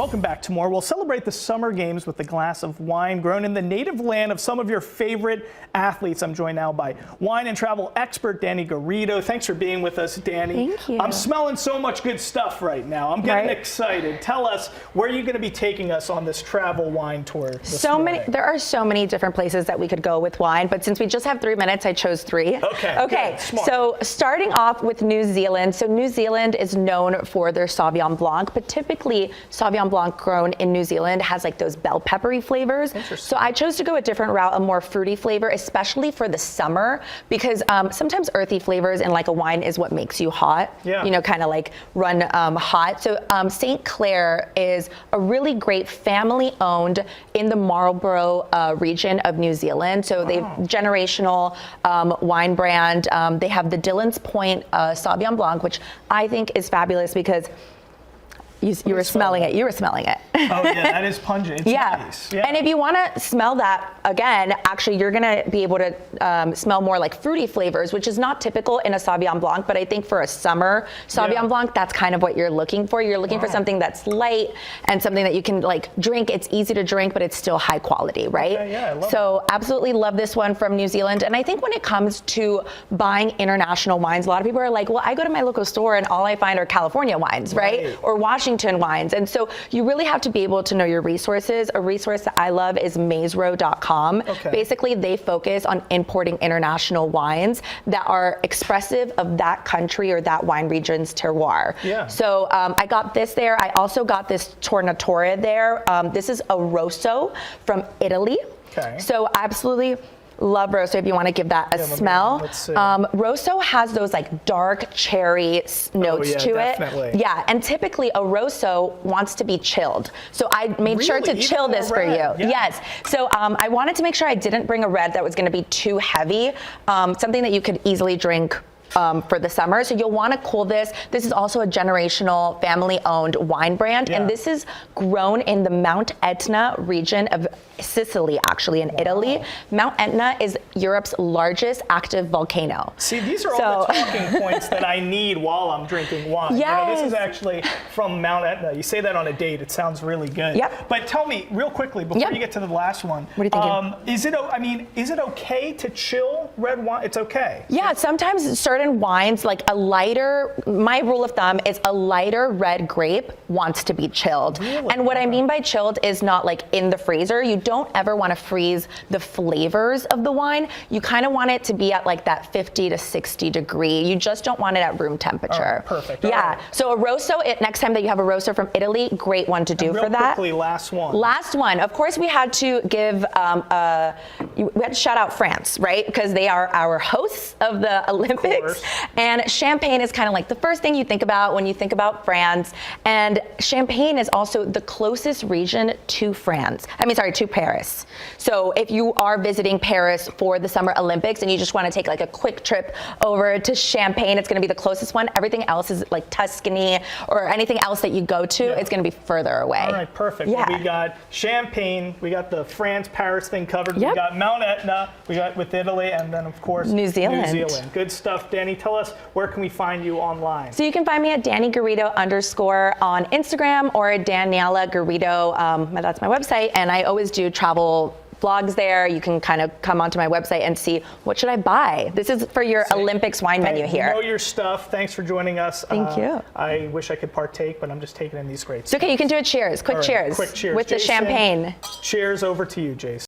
Welcome back to more. We'll celebrate the Summer Games with a glass of wine grown in the native land of some of your favorite athletes. I'm joined now by wine and travel expert Dani Garrido. Thanks for being with us, Dani. Thank you. I'm smelling so much good stuff right now. I'm getting excited. Tell us, where are you going to be taking us on this travel wine tour this morning? There are so many different places that we could go with wine, but since we just have 3 minutes, I chose 3. Okay. Smart. So starting off with New Zealand. So New Zealand is known for their Sauvignon Blanc, but typically Sauvignon Blanc grown in New Zealand has like those bell peppery flavors. So I chose to go a different route, a more fruity flavor, especially for the summer, because sometimes earthy flavors in like a wine is what makes you hot. Yeah. You know, kind of like run hot. So St. Clair is a really great family-owned in the Marlborough region of New Zealand. So they've generational wine brand. They have the Dillon's Point Sauvignon Blanc, which I think is fabulous because you were smelling it. You were smelling it. Oh yeah, that is pungent. It's nice. Yeah. And if you want to smell that again, actually you're going to be able to smell more like fruity flavors, which is not typical in a Sauvignon Blanc, but I think for a summer Sauvignon Blanc, that's kind of what you're looking for. You're looking for something that's light and something that you can like drink. It's easy to drink, but it's still high quality, right? Okay, yeah, I love so absolutely love this one from New Zealand. And I think when it comes to buying international wines, a lot of people are like, well, I go to my local store and all I find are California wines, right? Or Washington wines. And so you really have to be able to know your resources. A resource that I love is Mazerow.com. Basically, they focus on importing international wines that are expressive of that country or that wine region's terroir. So I got this there. I also got this Tornatore there. This is a Rosso from Italy. So absolutely love Rosso if you want to give that a smell. Rosso has those like dark cherry notes to it. Yeah, and typically a Rosso wants to be chilled. So I made sure to chill this for you. Yes. So I wanted to make sure I didn't bring a red that was going to be too heavy, something that you could easily drink for the summer. So you'll want to cool this. This is also a generational family-owned wine brand, and this is grown in the Mount Etna region of Sicily, actually in Italy. Mount Etna is Europe's largest active volcano. See, these are all the talking points that I need while I'm drinking wine. You know, this is actually from Mount Etna. You say that on a date, it sounds really good. But tell me real quickly before you get to the last one. What are you thinking? Is it okay to chill red wine? It's okay. Yeah, sometimes certain wines, like a lighter, my rule of thumb is a lighter red grape wants to be chilled. And what I mean by chilled is not like in the freezer. You don't ever want to freeze the flavors of the wine. You kind of want it to be at like that 50 to 60 degree. You just don't want it at room temperature. Perfect. So a Rosso, next time that you have a Rosso from Italy, great one to do for that. Quickly, last one. Last one. Of course, we had to give, we had to shout out France, right? Because they are our hosts of the Olympics. And Champagne is kind of like the first thing you think about when you think about France. And Champagne is also the closest region to to Paris. So if you are visiting Paris for the Summer Olympics and you just want to take like a quick trip over to Champagne, it's going to be the closest one. Everything else is like Tuscany or anything else that you go to, it's going to be further away. All right, perfect. Well, we got Champagne, we got the France-Paris thing covered, we got Mount Etna, we got with Italy, and then of course New Zealand. Good stuff. Dani, tell us, where can we find you online? So you can find me at Dani Garrido _ on Instagram or Daniela Garrido. That's my website, and I always do travel vlogs there. You can kind of come onto my website and see what should I buy. This is for your Olympics wine menu here. You know your stuff. Thanks for joining us. Thank you. I wish I could partake, but I'm just taking in these great It's okay. You can do a cheers. Quick cheers. Quick cheers. With the champagne. Cheers over to you, Jason.